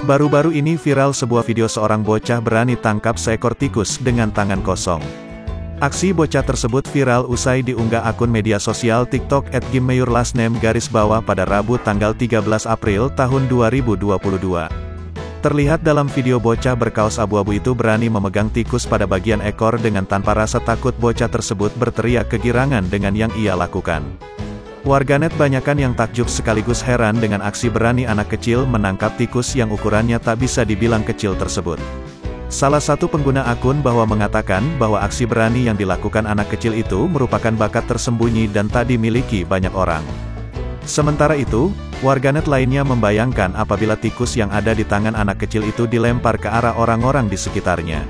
Baru-baru ini viral sebuah video seorang bocah berani tangkap seekor tikus dengan tangan kosong. Aksi bocah tersebut viral usai diunggah akun media sosial TikTok @gimmayourlastname pada Rabu tanggal 13 April tahun 2022. Terlihat dalam video bocah berkaos abu-abu itu berani memegang tikus pada bagian ekor dengan tanpa rasa takut. Bocah tersebut berteriak kegirangan dengan yang ia lakukan. Warganet banyakan yang takjub sekaligus heran dengan aksi berani anak kecil menangkap tikus yang ukurannya tak bisa dibilang kecil tersebut. Salah satu pengguna akun mengatakan bahwa aksi berani yang dilakukan anak kecil itu merupakan bakat tersembunyi dan tak dimiliki banyak orang. Sementara itu, warganet lainnya membayangkan apabila tikus yang ada di tangan anak kecil itu dilempar ke arah orang-orang di sekitarnya.